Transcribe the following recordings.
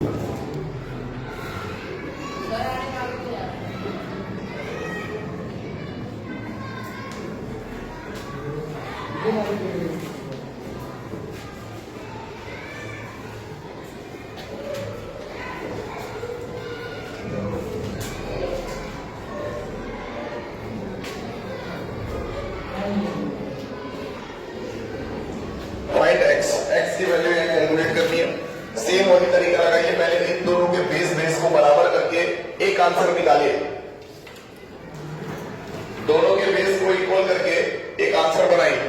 Point x की value यहाँ calculate करनी है। सेम वही तरीका लगाइए, पहले इन दोनों के बेस को बराबर करके एक आंसर निकालिए। दोनों के बेस को इक्वल करके एक आंसर बनाइए।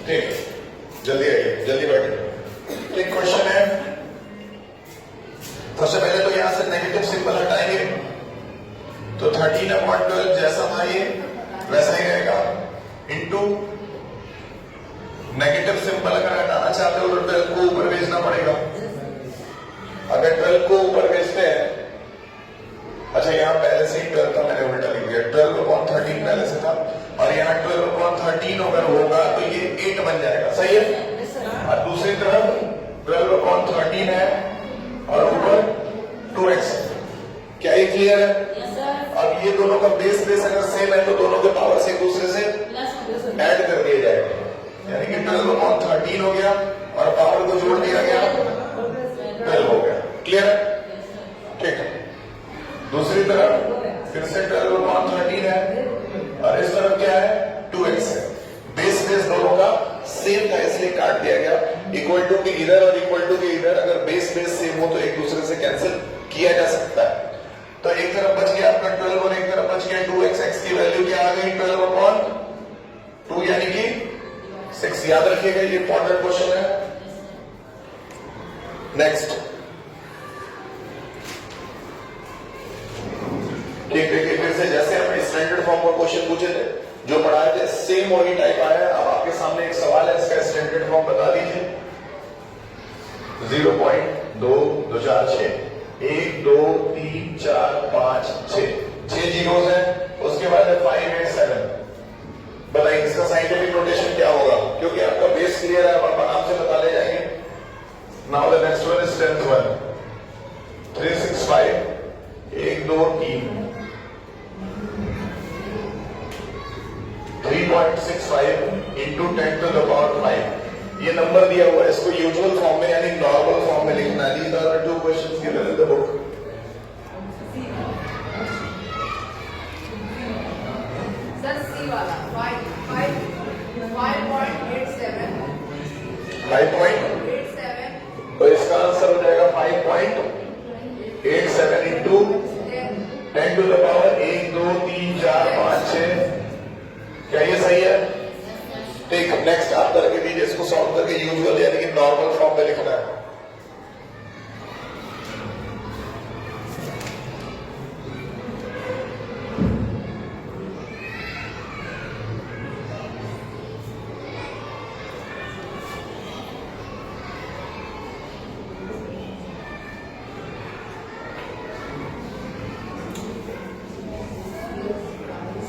ठीक, जल्दी आइए, जल्दी बैठिए। एक क्वेश्चन है, सबसे पहले तो यहां से नेगेटिव सिंबल हटाएंगे तो 13/12 जैसा था ये वैसा ही रहेगा, इनटू नेगेटिव सिंबल अगर हटाना चाहते हो तो 12 को ऊपर भेजना पड़ेगा। अगर 12 को ऊपर भेजते हैं, अच्छा यहाँ पहले से ही 12 था, मैंने उल्टा लिख दिया, 12/13 पहले से था और यहाँ 12/13 अगर होगा तो ये 8 बन जाएगा, सही है। और दूसरी तरफ 12/13 है और ऊपर 2x, क्या ये क्लियर है? अब ये दोनों का बेस अगर सेम है तो दोनों के पावर से एक दूसरे से ऐड कर दिया जाएगा, यानी कि 12/13 हो गया और पावर को जोड़ दिया गया 12 हो गया। क्लियर है? ठीक है। दूसरी तरफ फिर से 12/13 है और इस तरफ क्या है? 2x है। बेस दोनों का सेम था इसलिए काट दिया गया। इक्वल टू के इधर और इक्वल टू के इधर अगर बेस सेम हो तो एक दूसरे से कैंसिल किया जा सकता है। तो एक तरफ बच गया आपका 12 और एक तरफ बच गया 2x। x की वैल्यू क्या आ गई? 12/2 यानी कि 6। याद रखिएगा, ये इंपॉर्टेंट क्वेश्चन है। नेक्स्ट देखिए, फिर से जैसे हमने स्टैंडर्ड फॉर्म का क्वेश्चन पूछे थे, जो पढ़ाए थे सेम वही टाइप आया है। अब आपके सामने एक सवाल है, इसका स्टैंडर्ड फॉर्म बता दीजिए। 0.2246 1 2 3 4 5 6 जीरोस है, उसके बाद है 5 8 7। बताइए इसका साइंटिफिक नोटेशन क्या होगा? क्योंकि आपका बेस क्लियर है, आप आराम से बता ले जाएंगे। Now the next one is 10th one. 365 1 2 3 3.65 into 10 to the power 5। ये नंबर दिया हुआ है, इसको यूजुअल फॉर्म में यानी नॉर्मल फॉर्म में लिखना है। These are the two questions given in the book। Sir C वाला 5.87 तो इसका आंसर हो जाएगा 5.87 इंटू 10 to the power 1 2 3 4 5 6। क्या ये सही है? ठीक, नेक्स्ट आप करके दीजिए, इसको सॉल्व करके यूजुअल यानी कि नॉर्मल फॉर्म में लिखना है।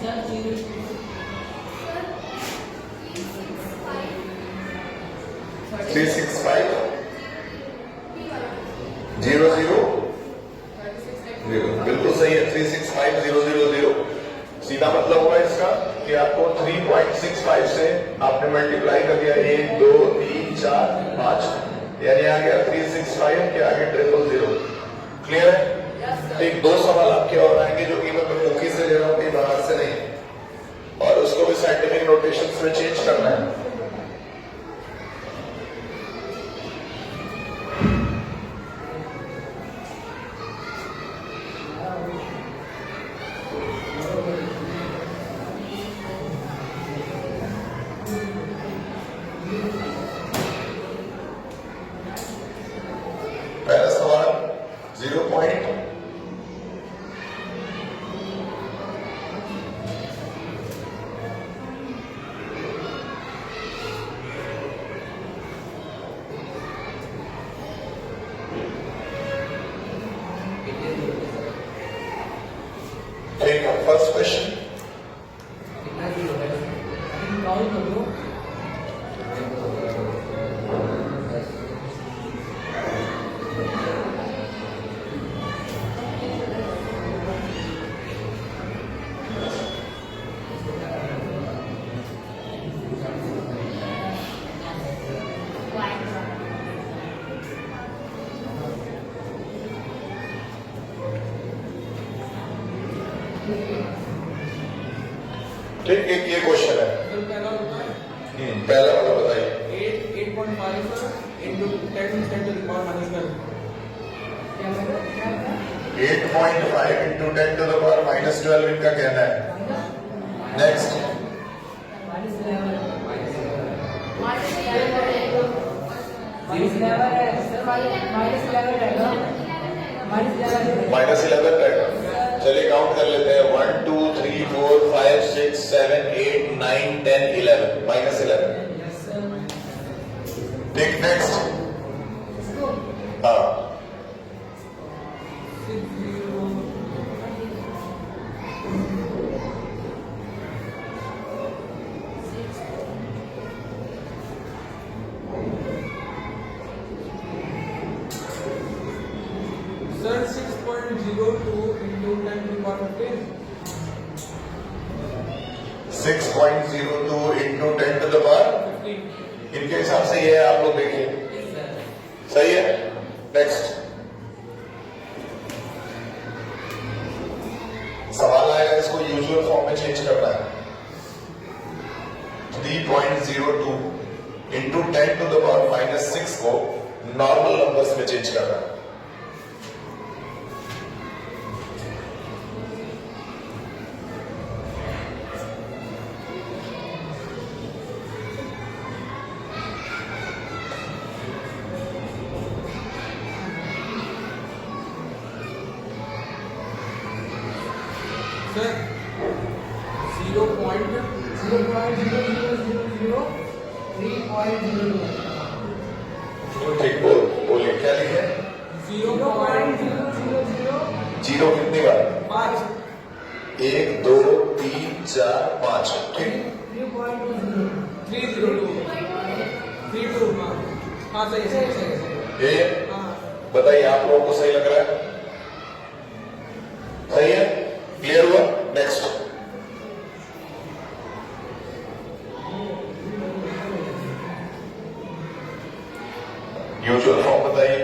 सर 365 0 0 0, बिल्कुल सही है। 365 0 0 0 सीधा मतलब हुआ इसका कि आपको 3.65 से आपने मल्टीप्लाई कर दिया 1 2 3 4 5, यानी आ गया 365 के आगे 000। क्लियर है? एक दो सवाल आपके और आएंगे जो कि मैं मुखी से ले रहा हूँ, कहीं बाहर से नहीं। साइंटिफिक नोटेशन में चेंज करना है। पहला सवाल 0 पॉइंट ठीक है। फर्स्ट क्वेश्चन ठीक, एक ये क्वेश्चन है। पहला वाला बताइए। 8.5 into 10 to the power minus 12. 8.5 into 10 to the power minus 12 इनका कहना है। नेक्स्ट माइनस 11 है सर, माइनस 11 रहेगा, माइनस 11 रहेगा। चलिए काउंट कर लेते हैं। 1 2 3 4 5 6 7 8 9 10 11 माइनस 11। ठीक, नेक्स्ट। हाँ 6.02 into 10 to the power 15. 6.02 into 10 to the power 15. इनके हिसाब से ये है, आप लोग देखिए सही है। नेक्स्ट सवाल आएगा, इसको यूजुअल फॉर्म में चेंज करना है। 3.02 into 10 to the power minus 6 को नॉर्मल नंबर्स में चेंज करना है। Sir, 0.0000 ठीक, बोलिए क्या लिखे? 0.000 जीरो कितनी बार? 5. 1 2 3 4 5। ठीक, 302. 32. हाँ सही सही सही सही। ये हाँ बताइए आप लोगों को सही लग रहा है? सही है, क्लियर हुआ। नेक्स्ट यूजुअल फॉर्म बताइए।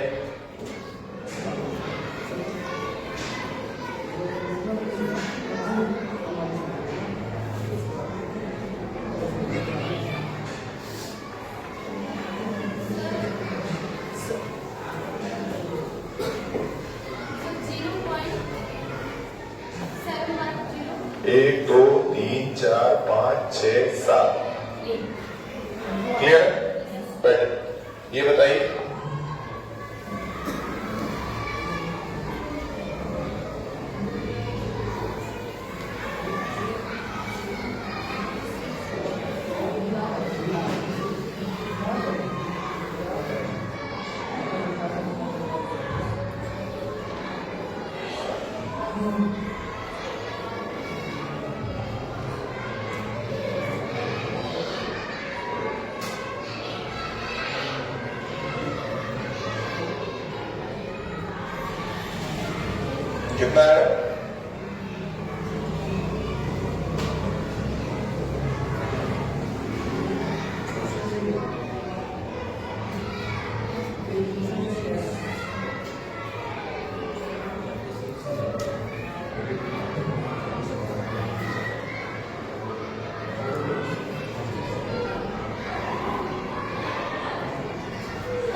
एक दो तीन चार पाँच छः सात। क्लियर? बैठ, ये बताइए। कितना है?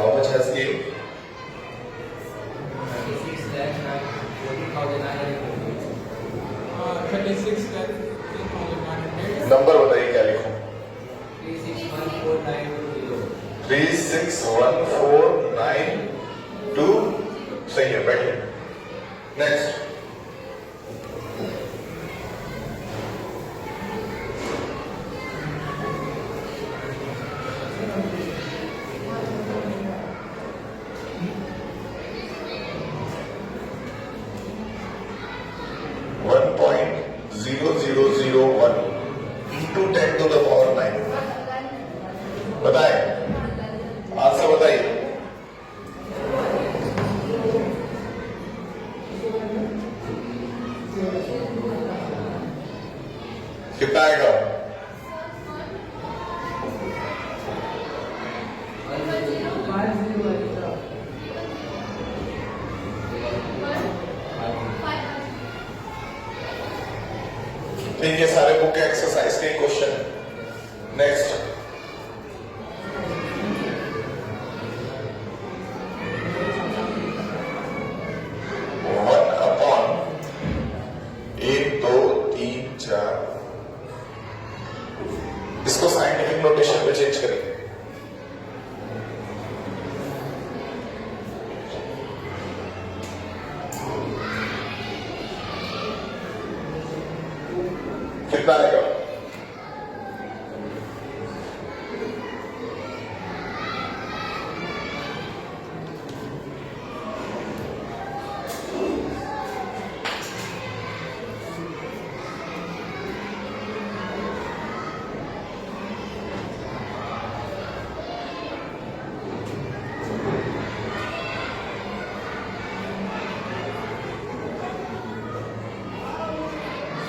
How much has gained? 36 lakh 14,900. Number बताइए क्या लिखूं? 361492 सही है, बैठिए। Next, one point 0001 into 10 to the power 9 बताएं, आंसर बताइए। कितना आएगा? ठीक है, सारे बुक के एक्सरसाइज के क्वेश्चन। नेक्स्ट, वन अपॉन 1 2 3 4, इसको साइंटिफिक नोटेशन में चेंज करें। कितना आएगा?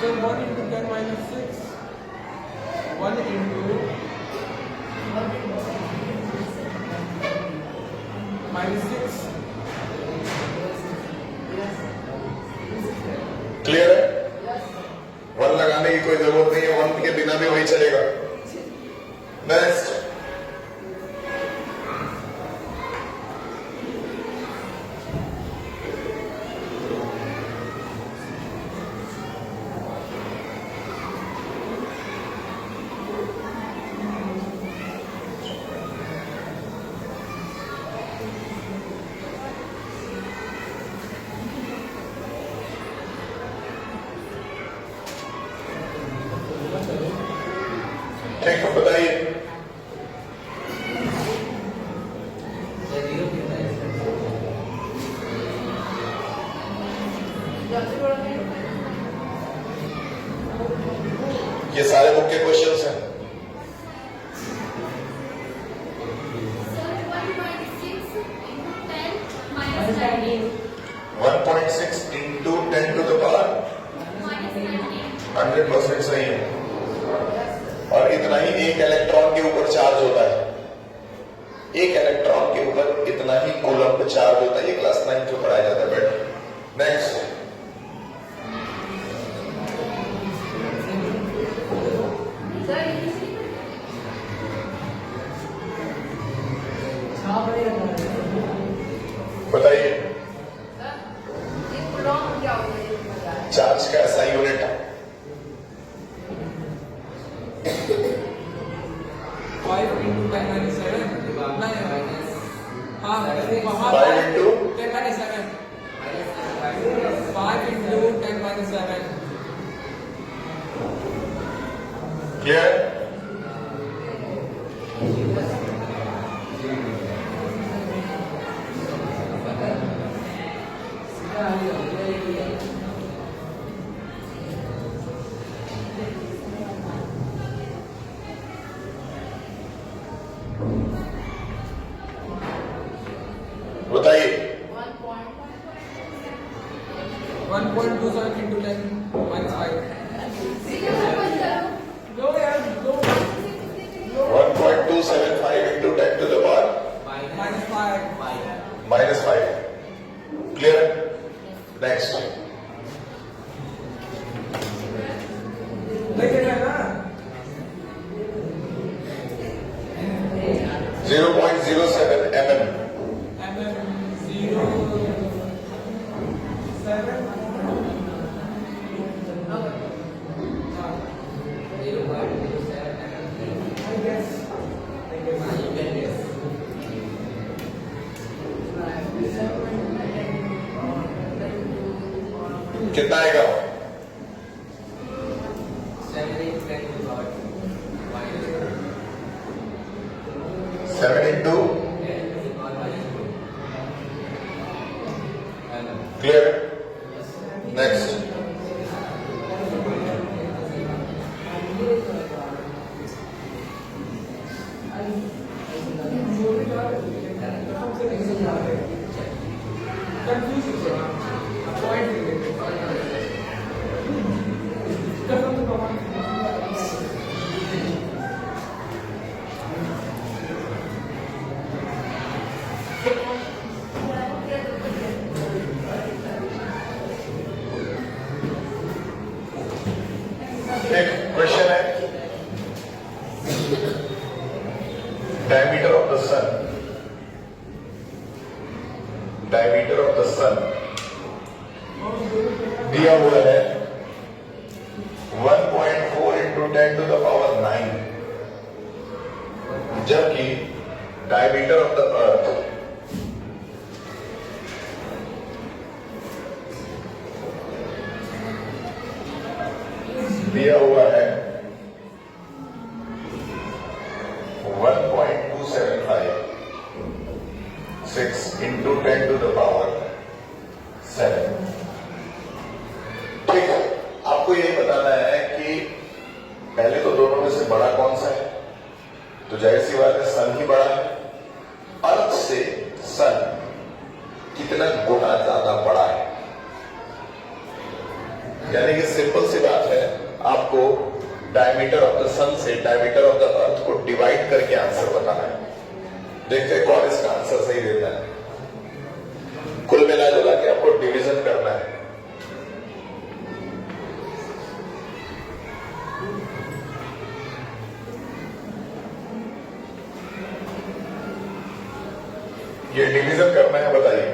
So 1 into 10 minus 6. 1 into minus 6. Clear है? वन लगाने की कोई जरूरत नहीं है, वन के बिना भी वही चलेगा। नेक्स्ट, ठीक है, बताइए। ये सारे बुक के क्वेश्चंस हैं। minus 19 1.6 into 10 to the power 100% सही है। और इतना ही एक इलेक्ट्रॉन के ऊपर चार्ज होता है, एक इलेक्ट्रॉन के ऊपर इतना ही कूलम्ब चार्ज होता है। ये क्लास 9 जो पढ़ाया जाता है। बेटा नेक्स्ट, बताइए। चार्ज का ऐसा यूनिट है 5 into 10 minus 7. 5 into 10 minus 7. 5 into 10 minus 7. Clear? बताइए। 1.27 into 10 minus 5. Go यार, go. 1.275 into 10 to the power Minus 5. -5. Clear? Next, देख रहे हैं ना? 0.07 mm कितना आएगा? 7 into clear. Next. एक क्वेश्चन है, diameter of the sun, diameter of the sun दिया हुआ है 1.4 into 10 to the power 9, जबकि डायमीटर ऑफ द अर्थ दिया हुआ है 1.2756 into 10 to the power 7. ठीक है, आपको यही बताना है कि पहले तो दोनों में से बड़ा कौन सा है, तो जाहिर सी बात है सन ही बड़ा है। अर्थ से सन कितना गुना ज्यादा बड़ा है, यानी कि सिंपल सी बात है, आपको डायमीटर ऑफ द सन से डायमीटर ऑफ द अर्थ को डिवाइड करके आंसर बताना है। देखते हैं कौन इसका आंसर सही देता है। कुल मिला जुला के आपको डिवीजन करना है। ये डिवीजन करना है, बताइए।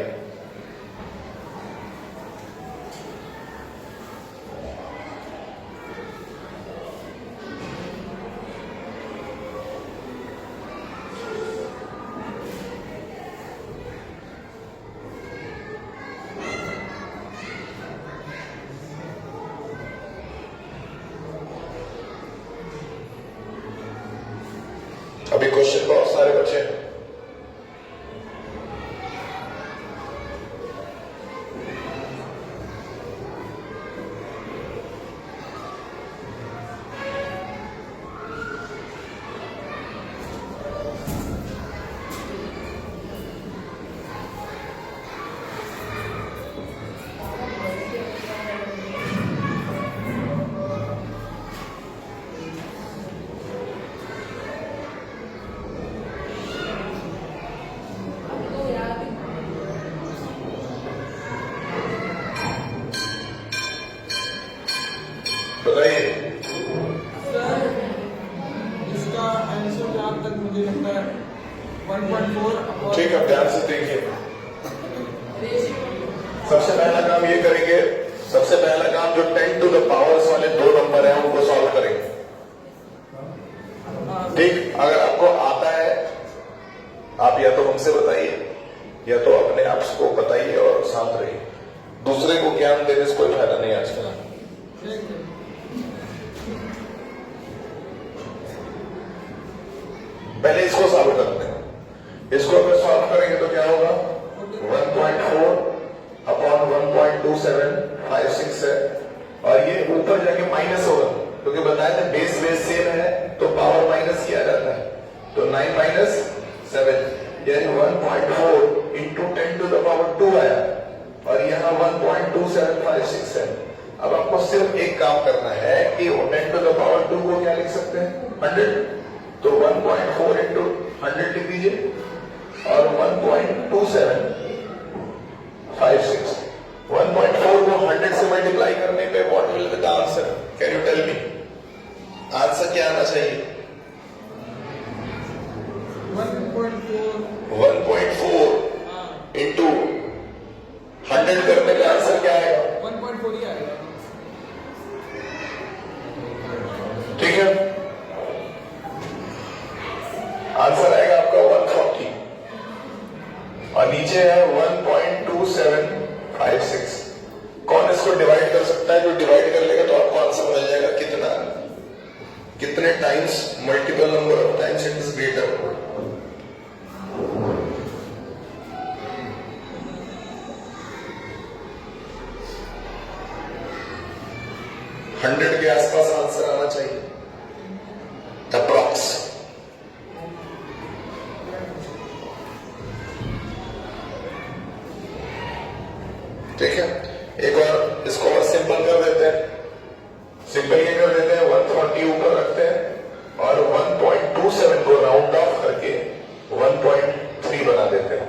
अभी क्वेश्चन बहुत सारे बचे हैं। बताइए। सर इसका आंसर जहाँ तक मुझे लगता है 1.4 ठीक है, ध्यान से देखिए। सबसे पहला काम ये करेंगे, सबसे पहला काम जो 10 to the powers वाले दो नंबर हैं उनको सॉल्व करेंगे। ठीक, अगर आपको आता है आप या तो हमसे बताइए या तो अपने आप को बताइए और शांत रहिए। दूसरे को ज्ञान देने से कोई फायदा नहीं आजकल। पहले इसको सॉल्व करते हैं। इसको अगर सॉल्व करेंगे तो क्या होगा, 1.4 अपॉन 1.2756 है, और ये ऊपर जाके माइनस होगा क्योंकि बताया था बेस सेम है तो पावर माइनस किया जाता है। तो 9 minus 7 यानी 1.4 into 10 to the power 2 आया, और यहाँ 1.2756 है। अब आपको सिर्फ एक काम करना है कि 10 to the power 2 को क्या लिख सकते हैं, 100। तो 1.4 into 100 लिख दीजिए और 1.2756। 1.4 को 100 से मल्टीप्लाई करने पे what will be the answer? Can you tell me? Answer क्या आना चाहिए? 1.4 into 100 करने का आंसर क्या आएगा? 1.4 ही आएगा। ठीक है, आंसर आएगा आपका 140 और नीचे है 1.2756। कौन इसको डिवाइड कर कितने times, multiple number of times it is greater. 100 के आसपास आंसर आना चाहिए अप्रॉक्स। ठीक है, एक और इसको और सिंपल कर देते हैं। सिंपल ये कर देते हैं, 140 ऊपर रखते हैं और 1.27 को राउंड ऑफ करके 1.3 बना देते हैं।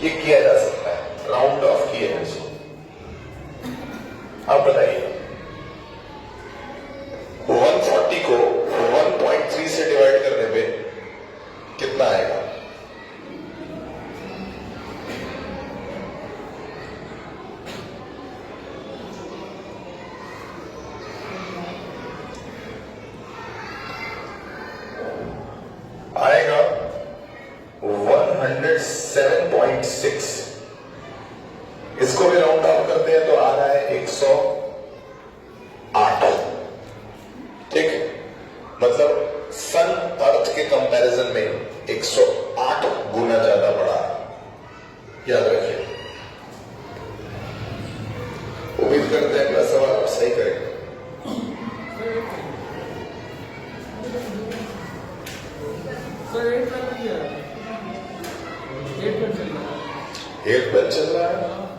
ये किया जा सकता है, राउंड ऑफ किए हैं इसको। आप बताइए 140 को 1.3 से डिवाइड करने पे कितना आएगा? आएगा 107.6। इसको भी राउंड ऑफ करते हैं तो आ रहा है 108। ठीक है, मतलब सन अर्थ के कंपैरिजन में 108 गुना ज्यादा बड़ा है। याद रखिए। उम्मीद करते हैं अगला सवाल आप सही करेंगे। सर 8 पर चल रहा है। 8 पर चल रहा है,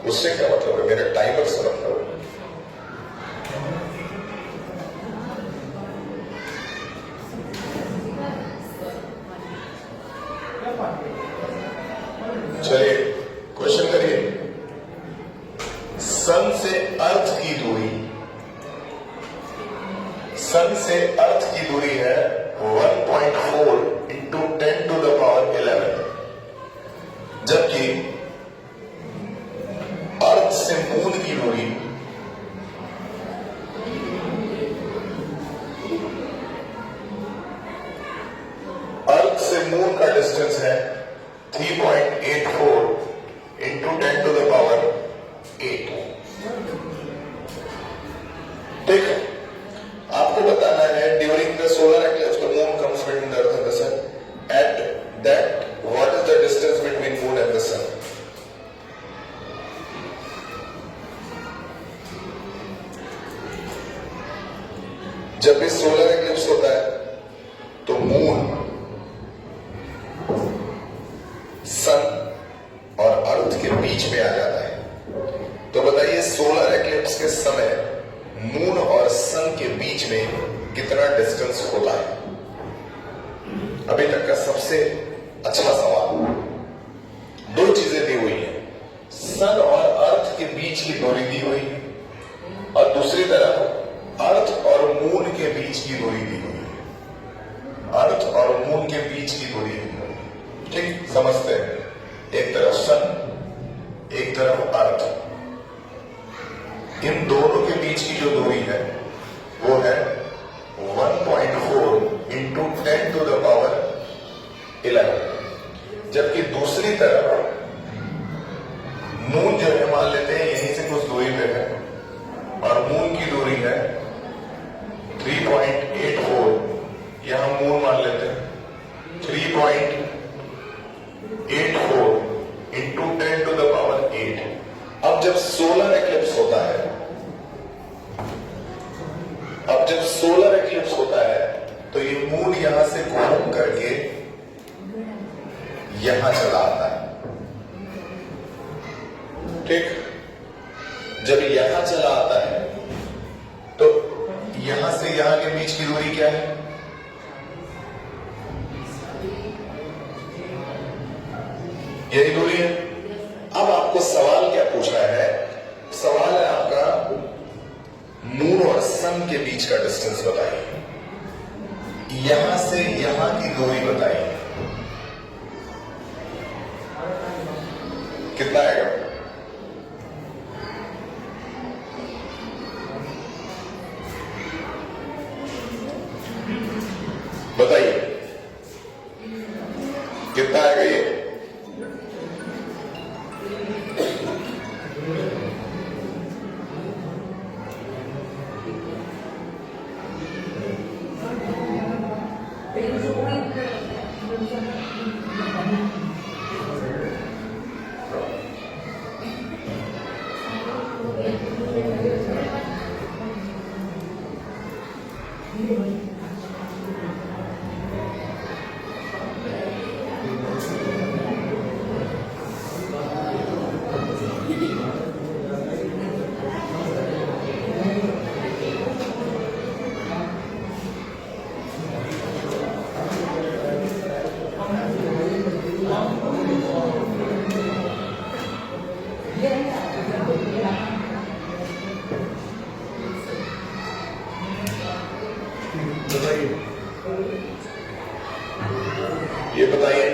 उससे क्या मतलब है? मेरे टाइमर से मतलब है। चलिए क्वेश्चन करिए। सन से अर्थ की दूरी, सन से अर्थ की दूरी है 1.4 इंटू 10 टू द पावर 11, जबकि अर्थ से मून की दूरी अर्थ से मून का डिस्टेंस है 3.84 इंटू 10 टू द पावर 8। ठीक है, आपको बताना है during the solar eclipse the moon comes between the earth and the sun, at that what is the distance between moon and the sun. जब भी सोलर एक्लिप्स होता है तो मून सन और अर्थ के बीच में आ जाता है। तो बताइए सोलर एक्लिप्स के समय मून और सन के बीच में कितना डिस्टेंस होता है? अभी तक का सबसे अच्छा सवाल। दो चीजें दी हुई हैं, सन और अर्थ के बीच की दूरी दी हुई है और दूसरी तरफ अर्थ और मून के बीच की दूरी दी हुई है। अर्थ और मून के बीच की दूरी दी हुई है। ठीक, समझते हैं। एक तरफ सन, एक तरफ अर्थ, इन दोनों के बीच की जो दूरी है वो है 1.4 इंटू 10 टू द पावर 11, जबकि दूसरी तरफ मून जो है मान लेते हैं यहीं से कुछ दूरी पे है और मून की दूरी है 3.84, यहां मून मान लेते हैं 3.84 इंटू 10 टू द पावर 8। अब जब सोलर एक्लिप्स होता है, तो ये मून यहां से घूम करके यहां चला आता है। ठीक, जब यहां चला आता है तो यहां से यहां के बीच की दूरी क्या है? यही दूरी है। अब आपको सवाल क्या पूछना है? सवाल है आपका मून और सन के बीच का डिस्टेंस बताइए, यहां से यहां की दूरी बताइए, कितना आएगा? बताइए कितना आएगा ये? बताइए, ये बताइए।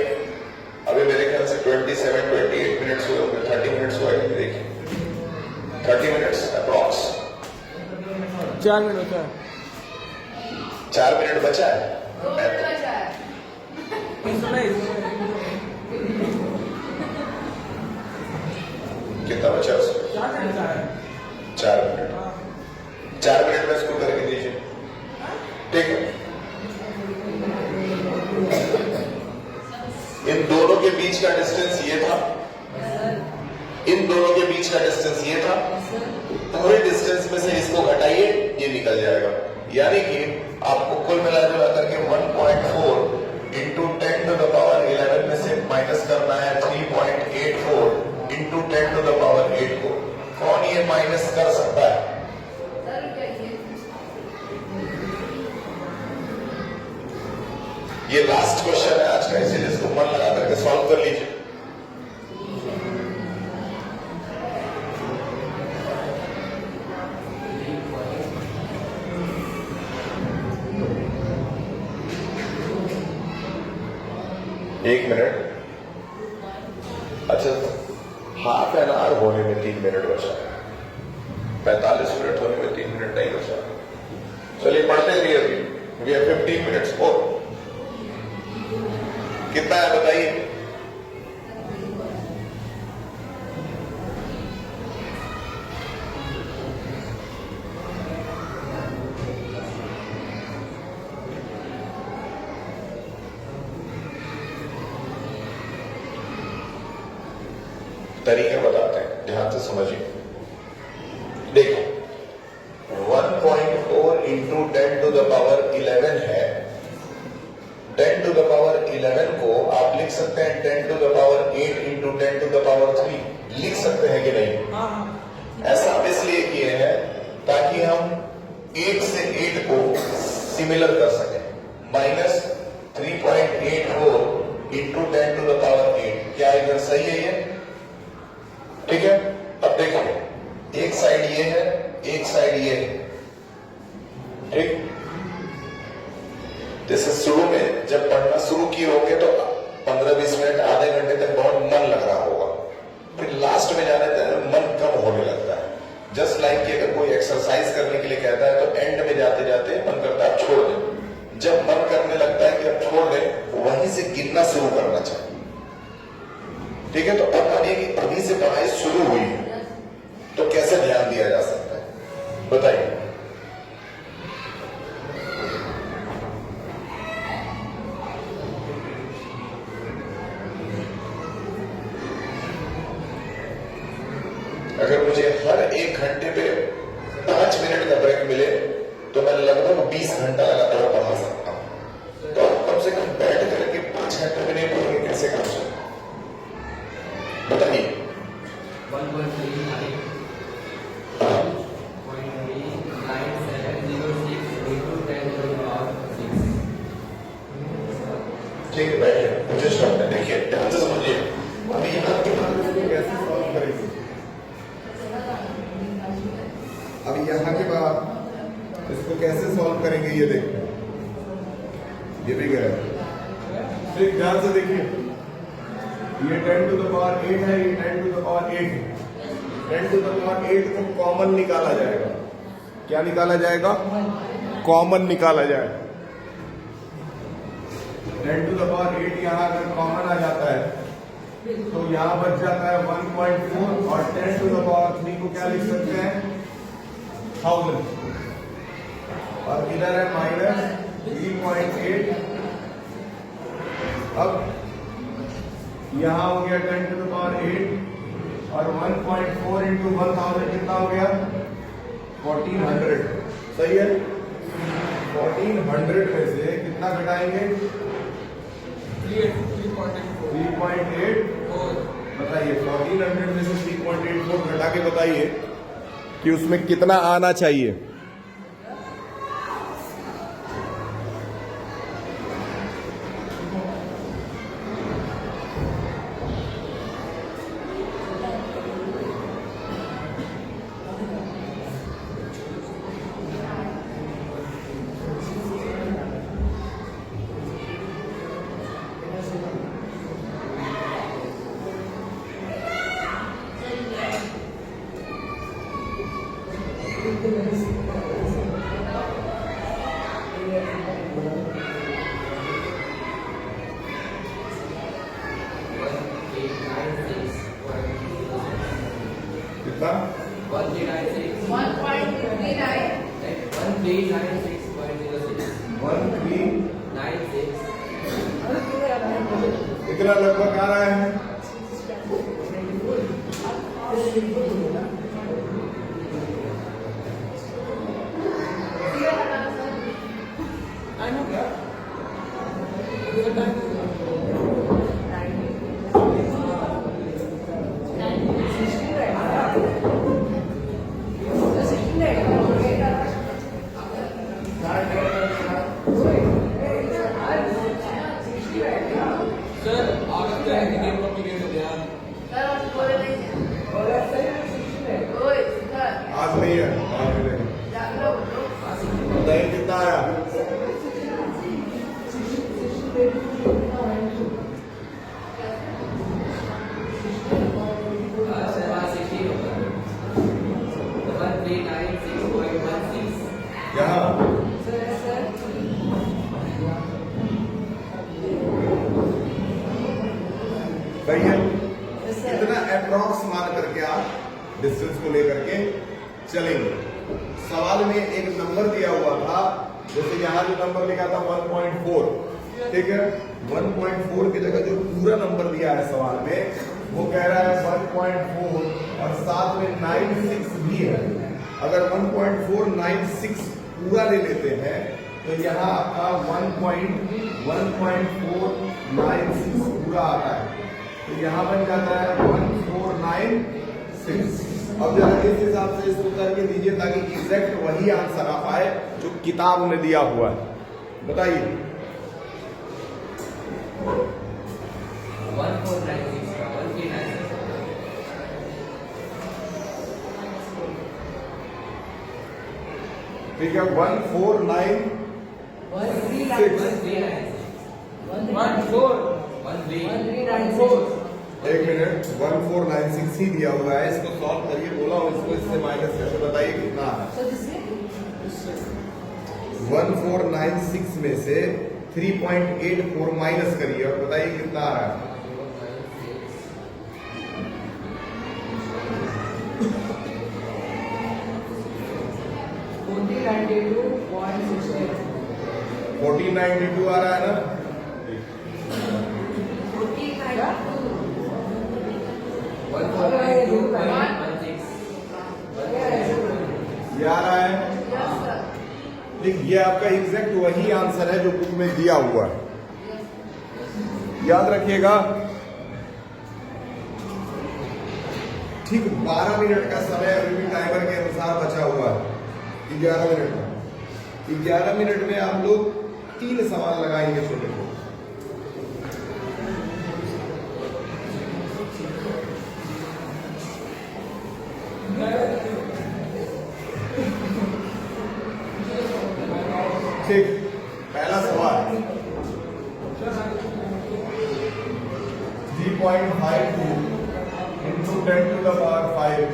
अभी मेरे ख्याल से 28 मिनट्स हुए होंगे, 30 मिनट्स हुए, देखिए 30 मिनट्स अप्रॉक्स। 4 मिनट होता है। 4 मिनट बचा है। कितना बचा है उसमें? 4 मिनट। 4 मिनट में इसको करके दीजिए, ठीक है। इन दोनों के बीच का डिस्टेंस ये था, इन दोनों के बीच का डिस्टेंस ये था। पूरे डिस्टेंस में से इसको घटाइए, ये निकल जाएगा। यानी कि आपको कुल मिला जुला करके 1.4 इंटू 10 टू द पावर 11 में से माइनस करना है 3.84 इंटू 10 टू द पावर 8 को। कौन ये माइनस कर सकता है? ये लास्ट क्वेश्चन है आज का, इसीलिए इसको मन लगा करके सॉल्व कर लीजिए। एक मिनट, अच्छा, हाफ एन आवर होने में 3 मिनट बचा है, 45 मिनट होने में 3 मिनट नहीं बचा। चलिए पढ़ते रहिए, अभी वी हैव 15 मिनट्स और। कितना है बताइए? तरीके बताते हैं, ध्यान से समझिए। देखो 1.4 इंटू 10 टू द पावर 11 है। 10 टू द पावर 11 को आप लिख सकते हैं 10 to the power 8 into 10 to the power 3, लिख सकते हैं कि नहीं? ऐसा हम इसलिए किए हैं ताकि हम 8 से 8 को सिमिलर कर सकें। Minus 3.84 into 10 to the power 8, क्या इधर सही है ये? ठीक है। अब देखिए, एक साइड ये है, एक साइड ये है, ठीक। जैसे शुरू में जब पढ़ना शुरू किए होंगे तो 15-20 मिनट आधे घंटे तक बहुत मन लग रहा होगा, फिर लास्ट में जाने तक मन कम होने लगता है। जस्ट लाइक कि अगर कोई एक्सरसाइज करने के लिए कहता है तो एंड में जाते जाते मन करता है अब छोड़ दे। जब मन करने लगता है कि अब छोड़ दे, वहीं से गिनना शुरू करना चाहिए, ठीक है। तो अब मानिए कि अभी से पढ़ाई शुरू हुई है, तो कैसे ध्यान दिया जा सकता है बताइए? अगर मुझे हर 1 घंटे पे 5 मिनट का ब्रेक मिले तो मैं लगभग 20 घंटा लगातार पढ़ा सकता हूं। तो कम से कम बैठ करके 5 घंटे में नहीं पढ़ेंगे, कैसे कर सकते बताइए? 1.39706 ठीक है, बैठिए, मुझे स्टॉप है। देखिए ध्यान से समझिए। अभी यहाँ के बाद कैसे सॉल्व करेंगे? अब यहाँ के बाद इसको कैसे सॉल्व करेंगे ये देखते हैं। ये भी गया, ठीक, ध्यान से देखिए। ये 10 टू द पावर 8 है, ये 10 टू द पावर 8 है। 10 टू द पावर 8 को कॉमन निकाला जाएगा। क्या निकाला जाएगा? कॉमन निकाला जाएगा। 10 टू द पावर 8 यहाँ अगर कॉमन आ जाता है तो यहाँ बच जाता है 1.4 और 10 टू द पावर 3 को क्या लिख सकते हैं? 1000। और इधर है माइनस 3.8। अब यहाँ हो गया 10 टू द पावर 8 और 1.4 इंटू 1000 कितना हो गया? 1400। सही है। 1400 में से कितना घटाएंगे? 3.8। बताइए 1400 में से 3.84 घटा के बताइए कि उसमें कितना आना चाहिए? कितना 1.59. 1396 इतना लगभग आ रहा है। सर आगे क्या है कि गेम कॉम्प्लिकेट हो गया। आज नहीं है, आज मिलेगा। बताइए कितना आया? यहाँ सही है। इतना अप्रॉक्स मान करके आप डिस्टेंस को लेकर के चलेंगे। सवाल में एक नंबर दिया हुआ था, जैसे यहाँ जो नंबर लिखा था 1.4, ठीक है। 1.4 की जगह जो पूरा नंबर दिया है सवाल में, वो कह रहा है 1.4 और साथ में 96 भी है। अगर 1.496 पूरा ले लेते हैं तो यहाँ आपका 1.496 पूरा आता है, तो यहाँ बन जाता है 1496। अब जरा इस हिसाब से इसको करके दीजिए ताकि एग्जैक्ट वही आंसर आ पाए जो किताब में दिया हुआ है। बताइए 1496 का 1396 ठीक है। 1496 एक मिनट, 1496 ही दिया हुआ है। इसको सॉल्व करिए, बोला हूं इसको इससे माइनस करके बताइए कितना है। 1496 में से 3.84 माइनस करिए और बताइए कितना आ रहा है। 1492 आ रहा है ना। ये आ रहा है। ठीक, ये आपका एग्जैक्ट वही आंसर है जो बुक में दिया हुआ है, याद रखिएगा। ठीक 12 मिनट का समय अभी भी टाइमर के अनुसार बचा हुआ है। 11 मिनट में 11 मिनट में आप लोग 3 सवाल लगाएंगे छोटे छोटे। ठीक, पहला सवाल 3.52 into 10 to the power 5,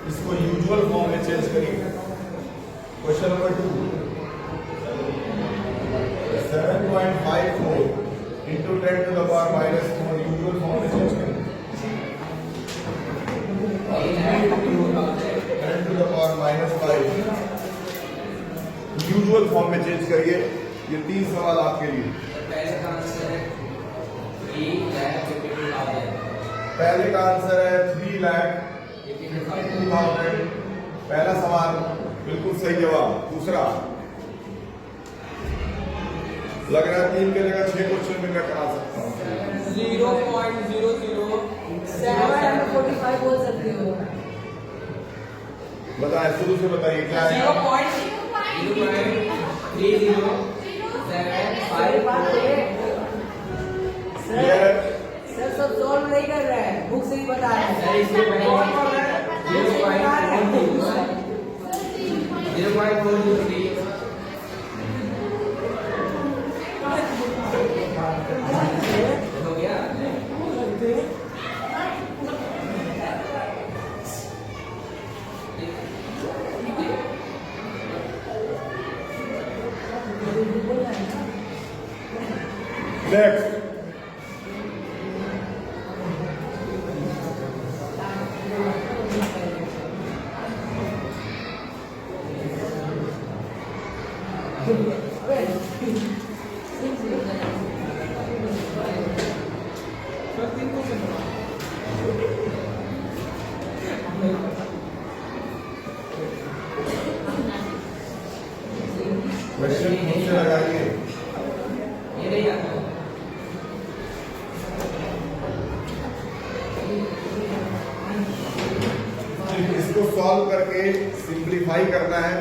इसको यूजुअल फॉर्म में चेंज करिए। Question number 2 7.54 into 10 to the power minus 4, usual form में चेंज करिए। 10 to the power minus 5 usual form में चेंज करिए। ये 3 सवाल आपके लिए। पहले का आंसर है 3,52,000। पहले का आंसर है 3,52,000। पहला सवाल बिल्कुल सही जवाब। दूसरा लग रहा है 3 के जगह 6 क्वेश्चन में मैं करा सकता हूँ। 0.00745 बोल सकते हो। बताएं, शुरू से बताइए क्या है। 0.00754। सर सब सॉल्व नहीं कर रहे हैं, बुक से ही बता रहे हैं। सर इसके पहले 0.423 हो गया। नेक्स्ट करके सिंप्लीफाई करना है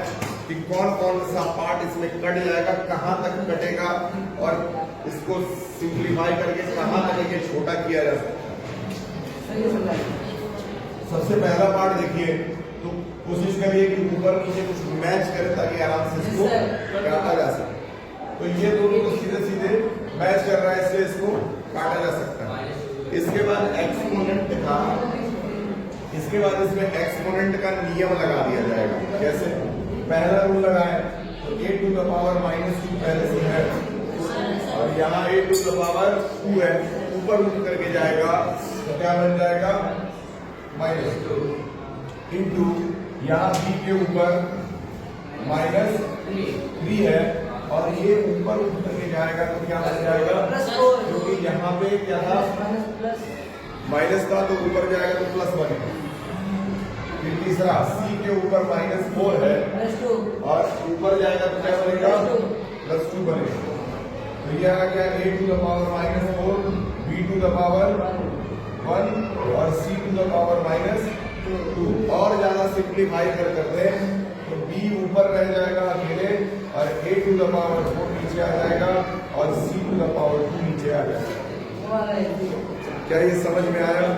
कि कौन कौन सा पार्ट इसमें कट जाएगा, कहां तक कटेगा और इसको सिंप्लीफाई करके कहां तक ये छोटा किया जा सकता है। सबसे पहला पार्ट देखिए, तो कोशिश करिए कि ऊपर नीचे कुछ मैच करे ताकि आराम से इसको काटा जा सके। तो ये दोनों तो सीधे सीधे मैच कर रहा है, इसलिए इसको काटा जा सकता है। इसके बाद एक्सपोनेंट का, इसके बाद इसमें एक्सपोनेंट का नियम लगा दिया जाएगा। कैसे? पहला रूल लगाए तो a टू द पावर -2 पहले से है और यहाँ a टू द पावर 2 है, ऊपर रूल करके जाएगा तो क्या बन जाएगा -2 इंटू यहाँ b के ऊपर -3 है और ये ऊपर उठ करके जाएगा तो क्या बन जाएगा, क्योंकि यहाँ पे क्या था माइनस था तो ऊपर जाएगा तो प्लस बनेगा। फिर तीसरा c के ऊपर -4 है और ऊपर जाएगा तो क्या बनेगा +2 बनेगा। तो यह आ गया a to the power -4 b to the power 1 और c टू द पावर -2। और ज्यादा सिंप्लीफाई करते हैं तो b ऊपर रह जाएगा अकेले और a टू द पावर 4 नीचे आ जाएगा और c टू द पावर 2 नीचे आ जाएगा। क्या ये समझ में आया?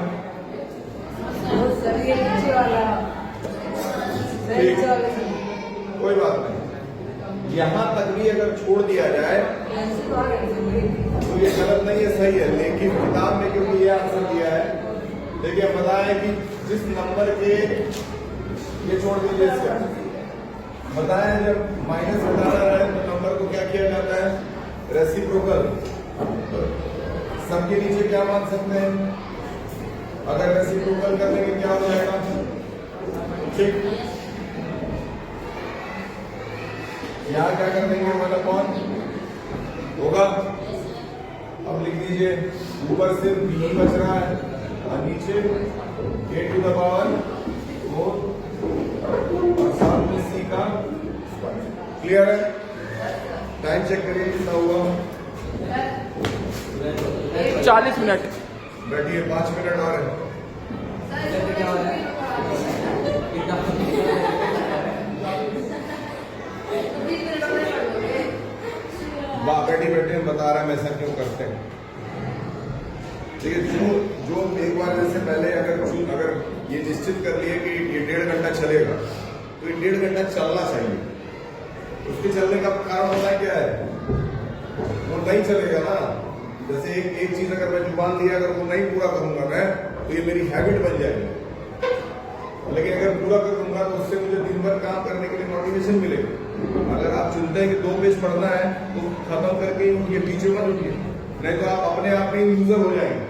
कोई बात नहीं, यहाँ तक भी अगर छोड़ दिया जाए तो ये गलत नहीं है, सही है, लेकिन किताब में क्योंकि ये आंसर दिया है, देखिए बताएं कि जिस नंबर के ये छोड़ दीजिए, इसका बताएं जब माइनस हटाना है तो नंबर को क्या किया जाता है, रेसिप्रोकल। सबके नीचे क्या मान सकते हैं, अगर रेसिप्रोकल कर देंगे क्या हो जाएगा, ठीक। यहाँ क्या कर देंगे, 1 होगा। अब लिख दीजिए ऊपर सिर्फ b बच रहा है और नीचे a टू द पावर 4 और साथ में c का स्क्वायर। क्लियर है? टाइम चेक करिए कितना हुआ, 40 मिनट। बैठिए 5 मिनट और है। बैठी बैठे बता रहा है मैं ऐसा क्यों करते हैं। ठीक है, जो एक बार जैसे पहले अगर ये निश्चित कर लिए कि ये 1.5 घंटा चलेगा तो ये 1.5 घंटा चलना चाहिए। उसके चलने का कारण होता है क्या है, वो नहीं चलेगा ना। जैसे एक चीज अगर मैं जुबान दिया अगर वो नहीं पूरा करूंगा मैं तो ये मेरी हैबिट बन जाएगी, लेकिन अगर पूरा करूंगा तो उससे मुझे दिन भर काम करने के लिए मोटिवेशन मिलेगा। अगर आप चुनते हैं कि 2 पेज पढ़ना है तो खत्म करके ही उठिए, पीछे मत उठिए, नहीं तो आप अपने आप में यूजर हो जाएंगे।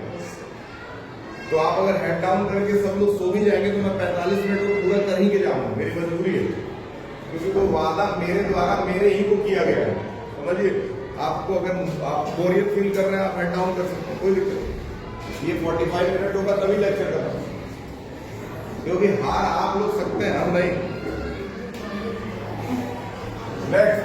तो आप अगर हेड डाउन करके सब लोग सो भी जाएंगे तो मैं 45 मिनट को पूरा कर ही के जाऊंगा, मेरी मजबूरी है, क्योंकि वो वादा मेरे द्वारा मेरे ही को किया गया है। समझिए, आपको अगर आप बोरियत फील कर रहे हैं आप हेड डाउन कर सकते हैं, कोई दिक्कत नहीं। ये 45 मिनट होगा तभी लेक्चर करना, क्योंकि हार आप लोग सकते हैं, हम नहीं। नेक्स्ट,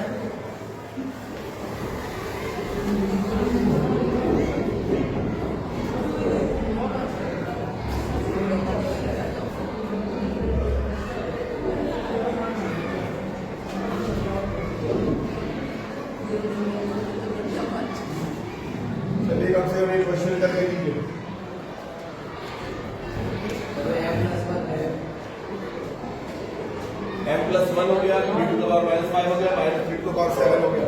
चलिए कम से कम एक क्वेश्चन करके दीजिए। m+1 हो गया, b टू द पावर -5 हो गया, -3 टू द पावर 7 हो गया।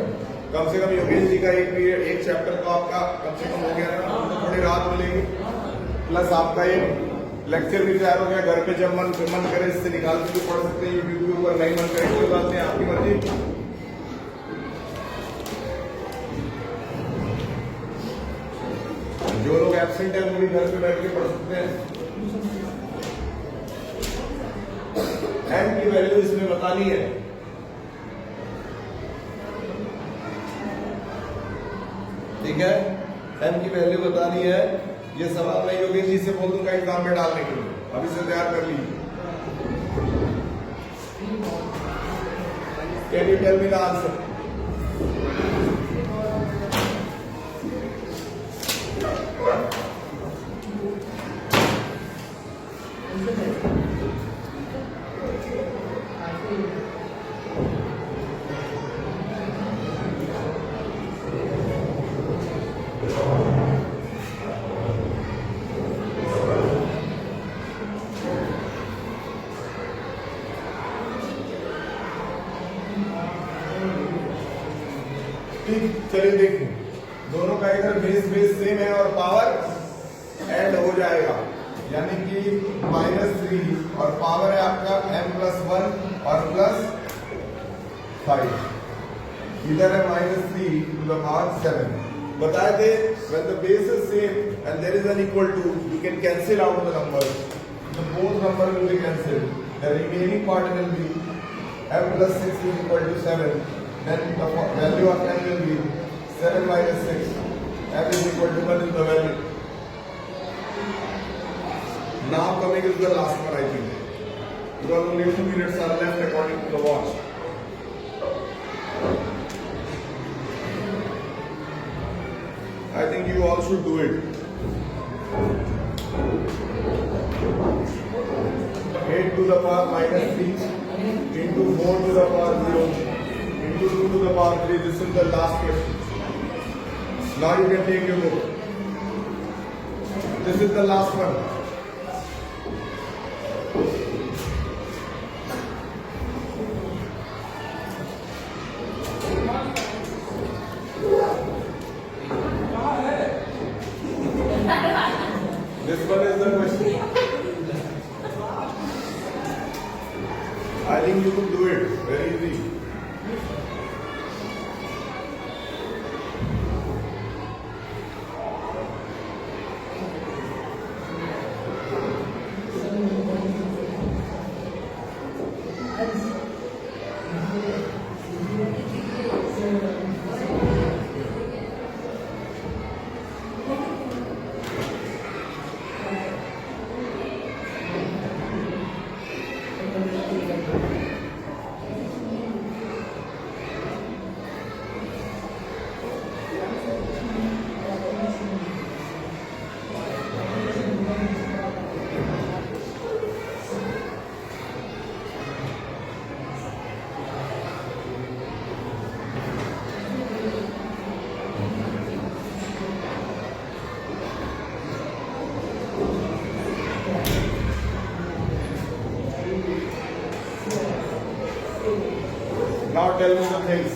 कम से कम योगेश जी का एक पीरियड एक चैप्टर तो आपका कम से कम हो गया ना, तो थोड़ी राहत मिलेगी। प्लस आपका एक लेक्चर भी तैयार हो गया, घर पे जब मन करे इससे निकाल के भी पढ़ सकते हैं, यूट्यूब के ऊपर नहीं मन करे कोई बात नहीं, आपकी मर्जी। जो लोग एब्सेंट है वो भी घर पे बैठ के पढ़ सकते हैं। m की वैल्यू इसमें बतानी है। ठीक है, m की वैल्यू बतानी है। ये सवाल मैं योगेश जी से बोल दूंगा एग्जाम में डालने के लिए, अभी से तैयार कर लीजिए। Can you tell me the answer? चलिए देखिए, दोनों का इधर बेस सेम है और पावर ऐड हो जाएगा, यानी कि -3 और पावर है आपका m+1 और +5, इधर है -3 to the power 7. बताए थे when the base is same and there is an equal to, you can cancel out the numbers. So both numbers will be cancelled. The remaining part will be m+6 is equal to 7. Then the value of m will be 7 minus 6. M is equal to 1 is the value. Now coming is the last one, I think, because only 2 minutes are left according to the watch. I think you all should do it. 8 to the power -3 into 4 to the power 0 into 2 to the power 3. This is the last question. Now you can take your book. This is the last one. This one is the question. I think you could do it very easy. Now tell me the things.